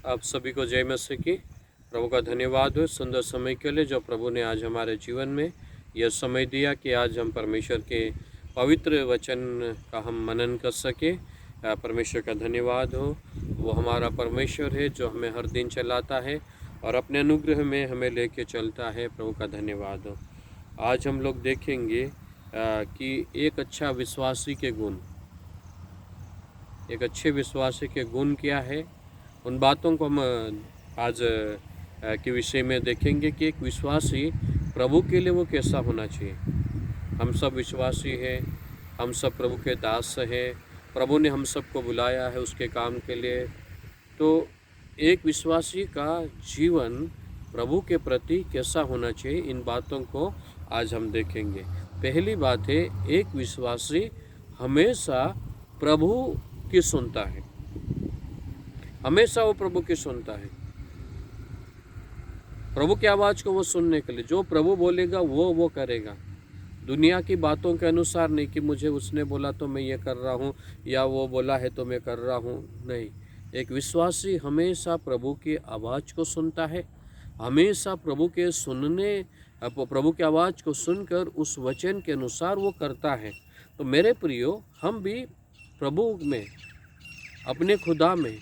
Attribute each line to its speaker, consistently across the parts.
Speaker 1: आप सभी को जय मसीह की। प्रभु का धन्यवाद हो सुंदर समय के लिए जो प्रभु ने आज हमारे जीवन में यह समय दिया कि आज हम परमेश्वर के पवित्र वचन का हम मनन कर सके। परमेश्वर का धन्यवाद हो। वो हमारा परमेश्वर है जो हमें हर दिन चलाता है और अपने अनुग्रह में हमें लेके चलता है। प्रभु का धन्यवाद हो। आज हम लोग देखेंगे कि एक अच्छा विश्वासी के गुण, एक अच्छे विश्वासी के गुण क्या है, उन बातों को हम आज के विषय में देखेंगे कि एक विश्वासी प्रभु के लिए वो कैसा होना चाहिए। हम सब विश्वासी हैं, हम सब प्रभु के दास हैं। प्रभु ने हम सबको बुलाया है उसके काम के लिए। तो एक विश्वासी का जीवन प्रभु के प्रति कैसा होना चाहिए, इन बातों को आज हम देखेंगे। पहली बात है, एक विश्वासी हमेशा प्रभु की सुनता है। हमेशा वो प्रभु की सुनता है। प्रभु की आवाज़ को वो सुनने के लिए जो प्रभु बोलेगा वो करेगा। दुनिया की बातों के अनुसार नहीं कि मुझे उसने बोला तो मैं ये कर रहा हूँ या वो बोला है तो मैं कर रहा हूँ। नहीं, एक विश्वासी हमेशा प्रभु की आवाज़ को सुनता है। हमेशा प्रभु की आवाज़ को सुनकर उस वचन के अनुसार वो करता है। तो मेरे प्रियो, हम भी प्रभु में, अपने खुदा में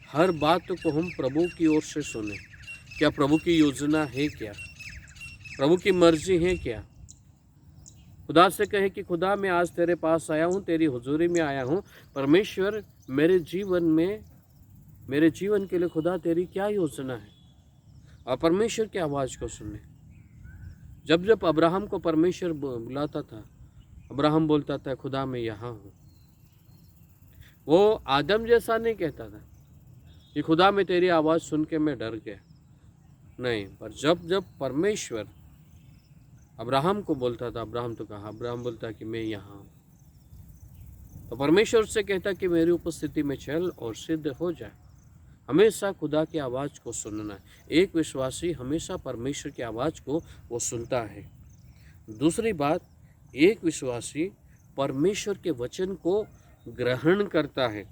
Speaker 1: हर बात को हम प्रभु की ओर से सुने। क्या प्रभु की योजना है? क्या प्रभु की मर्जी है? क्या खुदा से कहे कि खुदा मैं आज तेरे पास आया हूँ, तेरी हुजूरी में आया हूँ। परमेश्वर मेरे जीवन के लिए खुदा तेरी क्या योजना है, और परमेश्वर की आवाज़ को सुने। जब जब अब्राहम को परमेश्वर बुलाता था, अब्राहम बोलता था खुदा मैं यहाँ हूँ। वो आदम जैसा नहीं कहता था कि खुदा मैं तेरी आवाज़ सुन के मैं डर गया। नहीं, पर जब जब परमेश्वर अब्राहम को बोलता था, अब्राहम तो कहा, अब्राहम बोलता कि मैं यहाँ हूँ। तो परमेश्वर से कहता कि मेरी उपस्थिति में चल और सिद्ध हो जाए। हमेशा खुदा की आवाज़ को सुनना। एक विश्वासी हमेशा परमेश्वर की आवाज़ को वो सुनता है। दूसरी बात, एक विश्वासी परमेश्वर के वचन को ग्रहण करता है।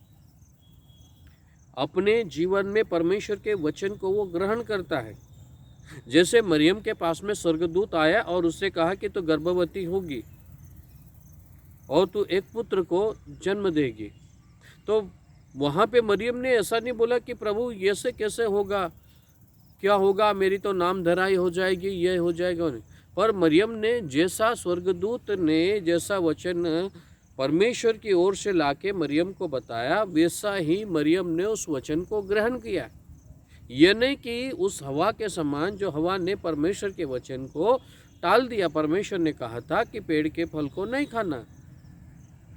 Speaker 1: अपने जीवन में परमेश्वर के वचन को वो ग्रहण करता है। जैसे मरियम के पास में स्वर्गदूत आया और उससे कहा कि तू गर्भवती होगी और तू एक पुत्र को जन्म देगी। तो वहाँ पे मरियम ने ऐसा नहीं बोला कि प्रभु ये से कैसे होगा, क्या होगा, मेरी तो नाम धराई हो जाएगी, ये हो जाएगा। पर मरियम ने जैसा स्वर्गदूत ने जैसा वचन परमेश्वर की ओर से लाके मरियम को बताया, वैसा ही मरियम ने उस वचन को ग्रहण किया। ये नहीं कि उस हवा के समान जो हवा ने परमेश्वर के वचन को टाल दिया। परमेश्वर ने कहा था कि पेड़ के फल को नहीं खाना।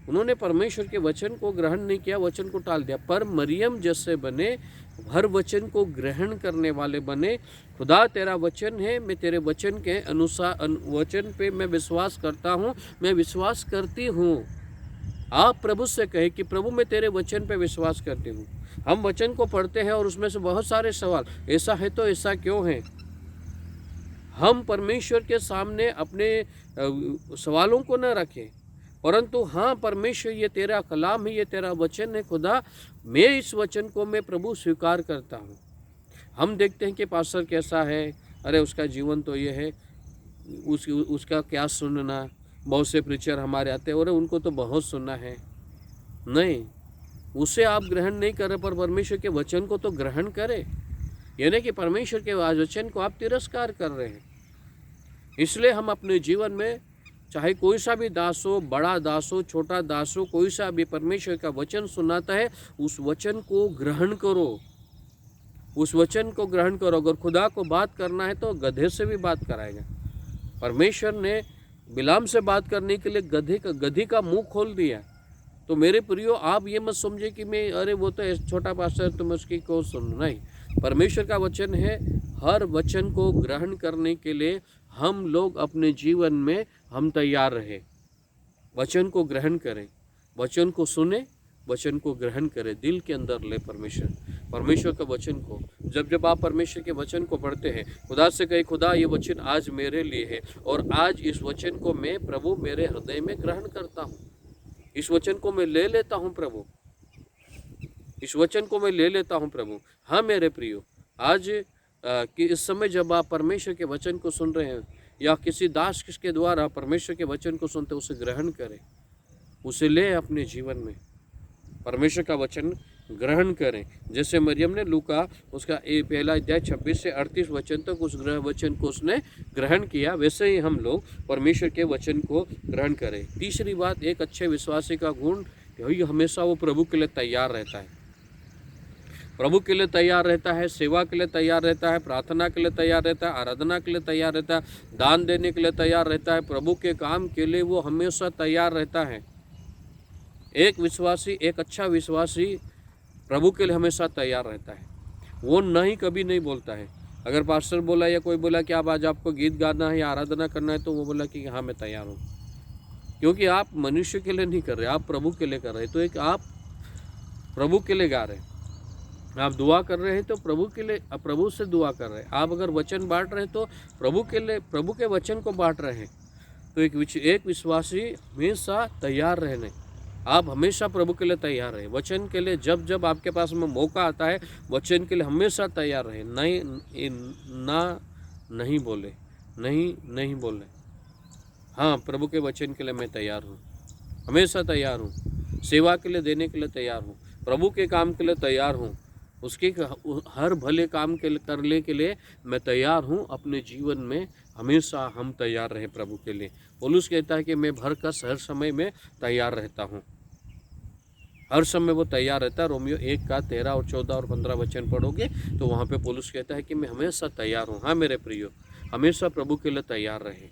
Speaker 1: उन्होंने परमेश्वर के वचन को ग्रहण नहीं किया, वचन को टाल दिया। पर मरियम जैसे बने, हर वचन को ग्रहण करने वाले बने। खुदा तेरा वचन है, मैं तेरे वचन के अनुसार वचन पे मैं विश्वास करता हूँ, मैं विश्वास करती हूँ। आप प्रभु से कहे कि प्रभु मैं तेरे वचन पे विश्वास करती हूँ। हम वचन को पढ़ते हैं और उसमें से बहुत सारे सवाल, ऐसा है तो ऐसा क्यों है। हम परमेश्वर के सामने अपने सवालों को न रखें, परंतु हाँ, परमेश्वर ये तेरा कलाम है, ये तेरा वचन है खुदा, मैं इस वचन को मैं प्रभु स्वीकार करता हूँ। हम देखते हैं कि पास्टर कैसा है, अरे उसका जीवन तो ये है, उसका क्या सुनना। बहुत से प्रीचर हमारे आते हैं और उनको तो बहुत सुनना है। नहीं, उसे आप ग्रहण नहीं करें, पर परमेश्वर के वचन को तो ग्रहण करें। यानी कि परमेश्वर के वचन को आप तिरस्कार कर रहे हैं। इसलिए हम अपने जीवन में चाहे कोई सा भी दास हो, बड़ा दास हो, छोटा दास हो, कोई सा भी परमेश्वर का वचन सुनाता है, उस वचन को ग्रहण करो। उस वचन को ग्रहण करो। अगर खुदा को बात करना है तो गधे से भी बात कराएगा। परमेश्वर ने बिलाम से बात करने के लिए गधी का मुंह खोल दिया। तो मेरे प्रियो, आप ये मत समझे कि मैं, अरे वो तो छोटा पास्टर, तुम उसकी को सुन। नहीं, परमेश्वर का वचन है। हर वचन को ग्रहण करने के लिए हम लोग अपने जीवन में हम तैयार रहे। वचन को ग्रहण करें, वचन को सुने, वचन को ग्रहण करें, दिल के अंदर ले परमेश्वर का वचन को। जब आप परमेश्वर के वचन को पढ़ते हैं, खुदा से कहे खुदा ये वचन आज मेरे लिए है और आज इस वचन को मैं प्रभु मेरे हृदय में ग्रहण करता हूँ। इस वचन को मैं ले लेता हूँ प्रभु, इस वचन को मैं ले लेता हूँ प्रभु। हाँ मेरे प्रियो, आज कि इस समय जब आप परमेश्वर के वचन को सुन रहे हैं या किसी दास के द्वारा परमेश्वर के वचन को सुनते, उसे ग्रहण करें, उसे ले अपने जीवन में, परमेश्वर का वचन ग्रहण करें। जैसे मरियम ने लूका उसका पहला अध्याय 26 से 38 वचन तक उस वचन को उसने ग्रहण किया, वैसे ही हम लोग परमेश्वर के वचन को ग्रहण करें। तीसरी बात, एक अच्छे विश्वासी का गुण यही, हमेशा वो प्रभु के लिए तैयार रहता है, प्रभु के लिए तैयार रहता है, सेवा के लिए तैयार रहता है, प्रार्थना के लिए तैयार रहता है, आराधना के लिए तैयार रहता है, दान देने के लिए तैयार रहता है, प्रभु के काम के लिए वो हमेशा तैयार रहता है। एक विश्वासी, एक अच्छा विश्वासी प्रभु के लिए हमेशा तैयार रहता है, वो नहीं कभी नहीं बोलता है। अगर पास्टर बोला या कोई बोला कि आप आज आपको गीत गाना है या आराधना करना है, तो वो बोला कि हाँ मैं तैयार हूँ, क्योंकि आप मनुष्य के लिए नहीं कर रहे, आप प्रभु के लिए कर रहे। तो एक आप प्रभु के लिए गा रहे हैं, आप दुआ कर रहे हैं तो प्रभु के लिए, प्रभु से दुआ कर रहे हैं। आप अगर वचन बांट रहे हैं तो प्रभु के लिए, प्रभु के वचन को बांट रहे हैं। तो एक विश्वासी हमेशा तैयार रहने, आप हमेशा प्रभु के लिए तैयार रहे, वचन के लिए। जब जब आपके पास में मौका आता है, वचन के लिए हमेशा तैयार रहे, नहीं बोले, नहीं बोले, हाँ प्रभु के वचन के लिए मैं तैयार हूँ, हमेशा तैयार हूँ, सेवा के लिए देने के लिए तैयार हूँ, प्रभु के काम के लिए तैयार हूँ, उसके हर भले काम के करने के लिए मैं तैयार हूँ। अपने जीवन में हमेशा हम तैयार रहे प्रभु के लिए। पौलुस कहता है कि मैं भरकस हर समय में तैयार रहता हूँ, हर समय वो तैयार रहता है। रोमियो 1 का 13 और 14 और 15 वचन पढ़ोगे तो वहाँ पे पौलुस कहता है कि मैं हमेशा तैयार हूँ। हाँ मेरे प्रियो, हमेशा प्रभु के लिए तैयार रहे,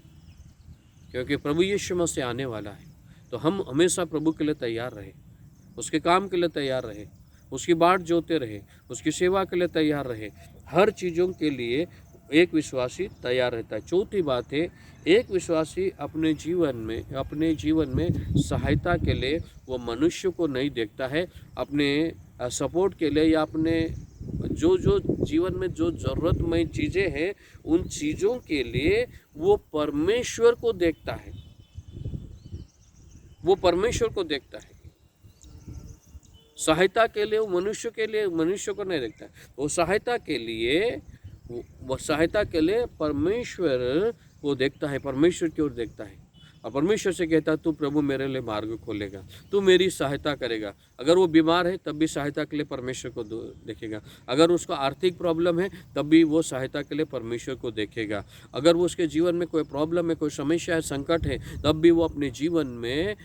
Speaker 1: क्योंकि प्रभु यीशु मसीह आने वाला है। तो हम हमेशा प्रभु के लिए तैयार रहे, उसके काम के लिए तैयार रहे, उसकी बाट जोते रहे, उसकी सेवा के लिए तैयार रहे। हर चीज़ों के लिए एक विश्वासी तैयार रहता है। चौथी बात है, एक विश्वासी अपने जीवन में सहायता के लिए वो मनुष्य को नहीं देखता है, अपने सपोर्ट के लिए या अपने जो जीवन में जो ज़रूरतमंद चीज़ें हैं उन चीज़ों के लिए वो परमेश्वर को देखता है, वो परमेश्वर को देखता है। सहायता के लिए वो मनुष्य को नहीं देखता है, वो सहायता के लिए परमेश्वर को देखता है, परमेश्वर की ओर देखता है। और परमेश्वर से कहता है तू प्रभु मेरे लिए मार्ग खोलेगा, तू मेरी सहायता करेगा। अगर वो बीमार है तब भी सहायता के लिए परमेश्वर को देखेगा, अगर उसका आर्थिक प्रॉब्लम है तब भी वो सहायता के लिए परमेश्वर को देखेगा, अगर वो उसके जीवन में कोई प्रॉब्लम है, कोई समस्या है, संकट है, तब भी वो अपने जीवन में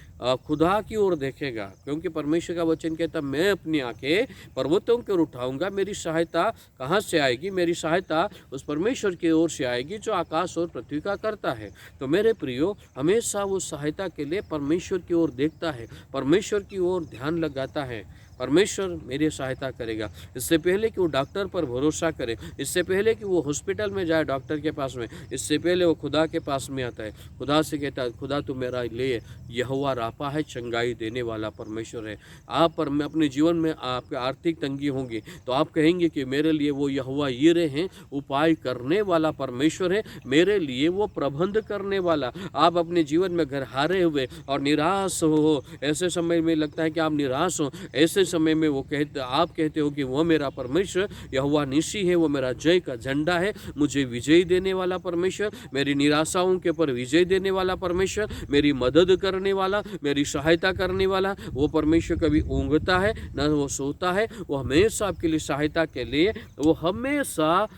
Speaker 1: खुदा की ओर देखेगा। क्योंकि परमेश्वर का वचन कहता मैं अपनी आंखें पर्वतों की ओर उठाऊंगा, मेरी सहायता कहाँ से आएगी? मेरी सहायता उस परमेश्वर की ओर से आएगी जो आकाश और पृथ्वी का करता है। तो मेरे प्रियो, हमेशा वो सहायता के लिए परमेश्वर की ओर देखता है, परमेश्वर की ओर ध्यान लगाता है, परमेश्वर मेरी सहायता करेगा। इससे पहले कि वो डॉक्टर पर भरोसा करे, इससे पहले कि वो हॉस्पिटल में जाए डॉक्टर के पास में, इससे पहले वो खुदा के पास में आता है, खुदा से कहता है खुदा तू मेरा लिए यहोवा राफा है, चंगाई देने वाला परमेश्वर है। आप पर मैं अपने जीवन में आपके आर्थिक तंगी होंगी तो आप कहेंगे कि मेरे लिए वो यहोवा यीरे हैं, उपाय करने वाला परमेश्वर है, मेरे लिए वो प्रबंध करने वाला। आप अपने जीवन में घर हारे हुए और निराश हो, ऐसे समय में लगता है कि आप निराश हो, ऐसे समय में आप कहते हो कि वो मेरा परमेश्वर यहोवा निसी है, वो मेरा जय का झंडा है, मुझे विजय देने वाला परमेश्वर, मेरी निराशाओं के ऊपर विजय देने वाला परमेश्वर, मेरी मदद करने वाला, मेरी सहायता करने वाला। वो परमेश्वर कभी ऊँघता है न वो सोता है, वो हमेशा आपके लिए सहायता के लिए वो हमेशा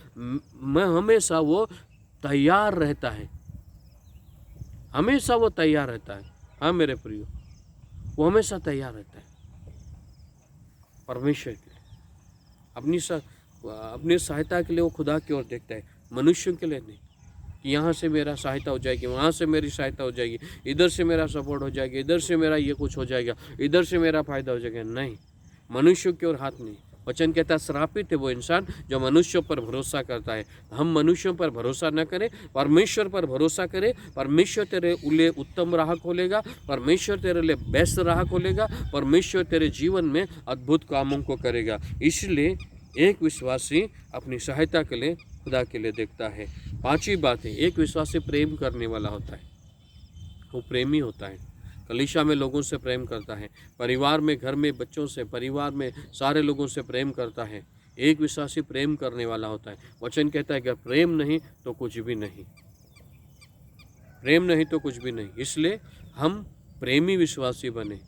Speaker 1: वो तैयार रहता है, हमेशा वो तैयार रहता है। हाँ मेरे प्रियो, वो हमेशा तैयार रहता है परमेश्वर के लिए, अपनी सहायता के लिए वो खुदा की ओर देखता है, मनुष्यों के लिए नहीं कि यहाँ से मेरा सहायता हो जाएगी, वहाँ से मेरी सहायता हो जाएगी, इधर से मेरा सपोर्ट हो जाएगा, इधर से मेरा ये कुछ हो जाएगा, इधर से मेरा फायदा हो जाएगा। नहीं, मनुष्यों की ओर हाथ नहीं। वचन कहता है श्रापित है वो इंसान जो मनुष्यों पर भरोसा करता है। हम मनुष्यों पर भरोसा न करें, परमेश्वर पर भरोसा करें। परमेश्वर तेरे लिए उत्तम राह खोलेगा, परमेश्वर तेरे लिए बेस्ट राह खोलेगा, परमेश्वर तेरे जीवन में अद्भुत कामों को करेगा। इसलिए एक विश्वासी अपनी सहायता के लिए खुदा के लिए देखता है। पांचवी बात है, एक विश्वासी प्रेम करने वाला होता है, वो प्रेमी होता है। कलीसिया में लोगों से प्रेम करता है, परिवार में, घर में बच्चों से, परिवार में सारे लोगों से प्रेम करता है। एक विश्वासी प्रेम करने वाला होता है। वचन कहता है कि प्रेम नहीं तो कुछ भी नहीं, प्रेम नहीं तो कुछ भी नहीं। इसलिए हम प्रेमी विश्वासी बने,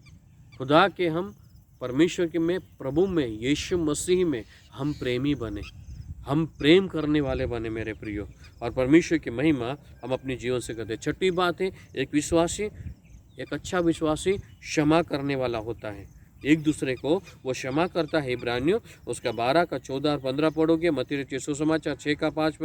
Speaker 1: खुदा के हम परमेश्वर के में, प्रभु में, यीशु मसीह में हम प्रेमी बने, हम प्रेम करने वाले बने मेरे प्रियो, और परमेश्वर की महिमा हम अपने जीवन से करते। छठी बात है, एक अच्छा विश्वासी क्षमा करने वाला होता है। एक दूसरे को वो क्षमा करता है। इब्रानियों उसका 12 का 14 और 15 पढ़ोगे, मत्ती रचित सुसमाचार 6 का 5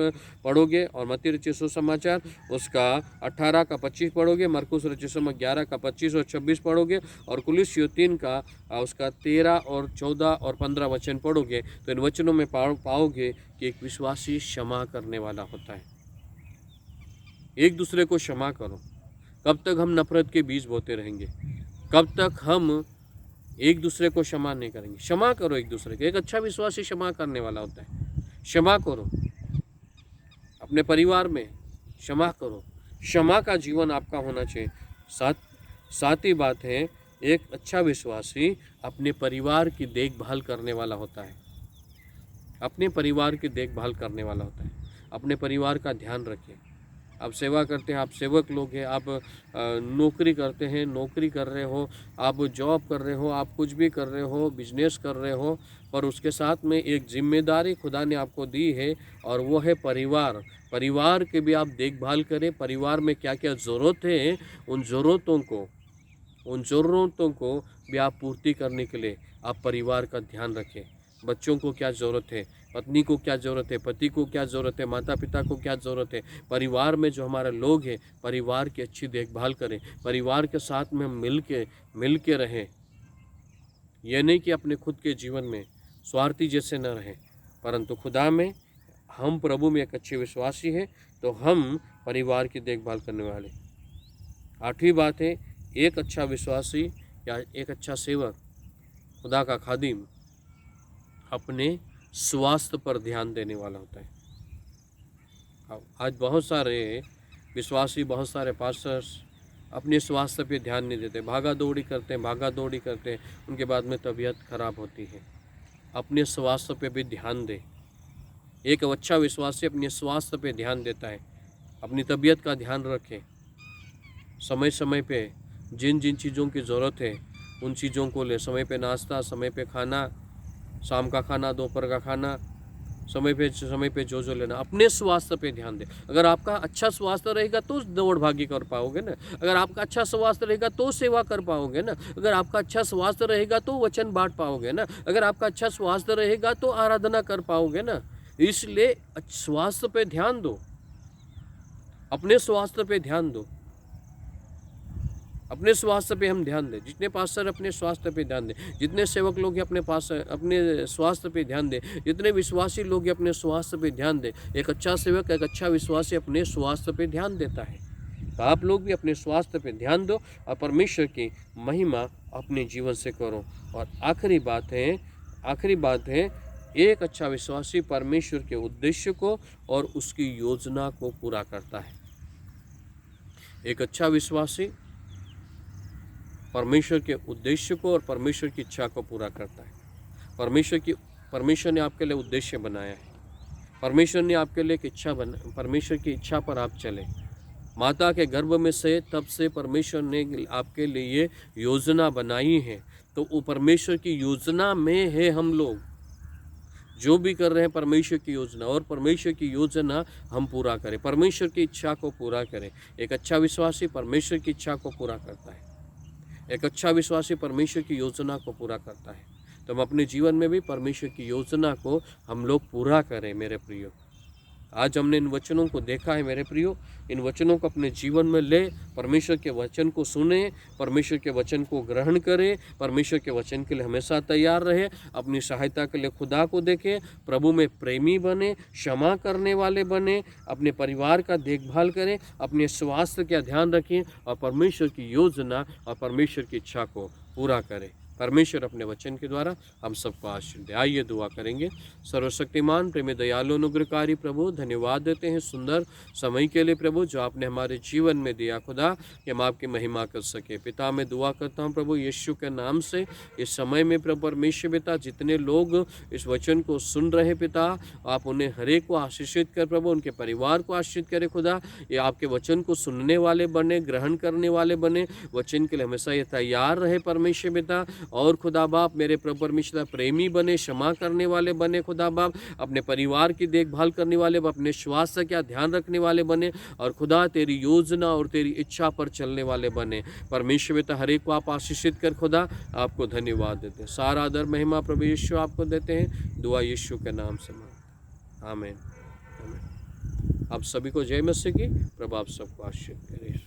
Speaker 1: पढ़ोगे, और मत्ती रचित सुसमाचार उसका 18 का 25 पढ़ोगे, मरकुस रचित सुसमाचार 11 का 25 और 26 पढ़ोगे, और कुलुस्सियों 3 का उसका 13 और 14 और 15 वचन पढ़ोगे, तो इन वचनों में पाओगे कि एक विश्वासी क्षमा करने वाला होता है। एक दूसरे को क्षमा करो। कब तक हम नफरत के बीज बोते रहेंगे? कब तक हम एक दूसरे को क्षमा नहीं करेंगे? क्षमा करो एक दूसरे को। एक अच्छा विश्वासी क्षमा करने वाला होता है। क्षमा करो अपने परिवार में, क्षमा करो। क्षमा का जीवन आपका होना चाहिए। साथ ही बात है, एक अच्छा विश्वासी अपने परिवार की देखभाल करने वाला होता है। अपने परिवार की देखभाल करने वाला होता है। अपने परिवार का ध्यान रखें। आप सेवा करते हैं, आप सेवक लोग हैं, आप नौकरी करते हैं, नौकरी कर रहे हो, आप जॉब कर रहे हो, आप कुछ भी कर रहे हो, बिजनेस कर रहे हो, पर उसके साथ में एक जिम्मेदारी खुदा ने आपको दी है, और वो है परिवार। परिवार की भी आप देखभाल करें। परिवार में क्या क्या ज़रूरत है, उन ज़रूरतों को भी आप पूर्ति करने के लिए आप परिवार का ध्यान रखें। बच्चों को क्या ज़रूरत है, पत्नी को क्या ज़रूरत है, पति को क्या ज़रूरत है, माता पिता को क्या ज़रूरत है। परिवार में जो हमारे लोग हैं, परिवार की अच्छी देखभाल करें। परिवार के साथ में हम मिल के रहें। यह नहीं कि अपने खुद के जीवन में स्वार्थी जैसे न रहें, परंतु खुदा में, हम प्रभु में एक अच्छे विश्वासी हैं, तो हम परिवार की देखभाल करने वाले। 8वीं बात है, एक अच्छा विश्वासी या एक अच्छा सेवक, खुदा का खादिम, अपने स्वास्थ्य पर ध्यान देने वाला होता है। आज बहुत सारे विश्वासी, बहुत सारे पास्टर्स अपने स्वास्थ्य पे ध्यान नहीं देते, भागा दौड़ी करते हैं, उनके बाद में तबीयत खराब होती है। अपने स्वास्थ्य पे भी ध्यान दे। एक अच्छा विश्वासी अपने स्वास्थ्य पे ध्यान देता है, अपनी तबीयत का ध्यान रखे। समय समय पे जिन चीज़ों की ज़रूरत है उन चीज़ों को ले। समय पे नाश्ता, समय पे खाना, शाम का खाना, दोपहर का खाना, समय पे जो लेना। अपने स्वास्थ्य पे ध्यान दे। अगर आपका अच्छा स्वास्थ्य रहेगा तो दौड़ भागी कर पाओगे ना। अगर आपका अच्छा स्वास्थ्य रहेगा तो सेवा कर पाओगे ना। अगर आपका अच्छा स्वास्थ्य रहेगा तो वचन बांट पाओगे ना। अगर आपका अच्छा स्वास्थ्य रहेगा तो आराधना कर पाओगे ना। इसलिए स्वास्थ्य पे ध्यान दो, अपने स्वास्थ्य पे ध्यान दो। अपने स्वास्थ्य पे हम ध्यान दें। जितने पास्टर अपने स्वास्थ्य पे ध्यान दें, जितने सेवक लोग हैं अपने स्वास्थ्य पे ध्यान दें, जितने विश्वासी लोग हैं अपने स्वास्थ्य पे ध्यान दें। एक अच्छा सेवक, एक अच्छा विश्वासी अपने स्वास्थ्य पे ध्यान देता है। तो आप लोग भी अपने स्वास्थ्य पे ध्यान दो और परमेश्वर की महिमा अपने जीवन से करो। और आखिरी बात है, एक अच्छा विश्वासी परमेश्वर के उद्देश्य को और उसकी योजना को पूरा करता है। एक अच्छा विश्वासी परमेश्वर के उद्देश्य को और परमेश्वर की इच्छा को पूरा करता है। परमेश्वर ने आपके लिए उद्देश्य बनाया है। परमेश्वर ने आपके लिए एक इच्छा परमेश्वर की इच्छा पर आप चले। माता के गर्भ में से तब से परमेश्वर ने आपके लिए योजना बनाई है। तो वो परमेश्वर की योजना में है। हम लोग जो भी कर रहे हैं परमेश्वर की योजना, और परमेश्वर की योजना हम पूरा करें, परमेश्वर की इच्छा को पूरा करें। एक अच्छा विश्वासी परमेश्वर की इच्छा को पूरा करता है। एक अच्छा विश्वासी परमेश्वर की योजना को पूरा करता है। तो हम अपने जीवन में भी परमेश्वर की योजना को हम लोग पूरा करें मेरे प्रियो। आज हमने इन वचनों को देखा है मेरे प्रियो। इन वचनों को अपने जीवन में ले, परमेश्वर के वचन को सुने, परमेश्वर के वचन को ग्रहण करें, परमेश्वर के वचन के लिए हमेशा तैयार रहे, अपनी सहायता के लिए खुदा को देखें, प्रभु में प्रेमी बने, क्षमा करने वाले बने, अपने परिवार का देखभाल करें, अपने स्वास्थ्य का ध्यान रखें और परमेश्वर की योजना और परमेश्वर की इच्छा को पूरा करें। परमेश्वर अपने वचन के द्वारा हम सबको आशीष दे। आइए दुआ करेंगे। सर्वशक्तिमान प्रेमी दयालु अनुग्रहकारी प्रभु, धन्यवाद देते हैं सुंदर समय के लिए प्रभु जो आपने हमारे जीवन में दिया खुदा, कि हम आपकी महिमा कर सके। पिता मैं दुआ करता हूँ प्रभु यीशु के नाम से, इस समय में प्रभु परमेश्वर पिता जितने लोग इस वचन को सुन रहे पिता, आप उन्हें हरेक को आशीषित कर प्रभु, उनके परिवार को आशीषित करें खुदा। ये आपके वचन को सुनने वाले बने, ग्रहण करने वाले बने, वचन के लिए हमेशा ये तैयार रहे परमेश्वर पिता। और खुदा बाप मेरे प्रभु परमेश्वर प्रेमी बने, क्षमा करने वाले बने खुदा बाप, अपने परिवार की देखभाल करने वाले, अपने स्वास्थ्य का ध्यान रखने वाले बने, और खुदा तेरी योजना और तेरी इच्छा पर चलने वाले बने परमेश्वर पिता। हर एक को आप आशीषित कर खुदा, आपको धन्यवाद देते हैं। सारा आदर महिमा प्रभु यीशु आपको देते हैं, दुआ यीशु के नाम से मांगते हैं, आमीन। आप सभी को जय मसीह की। प्रभु आप सबको आशीषित करे।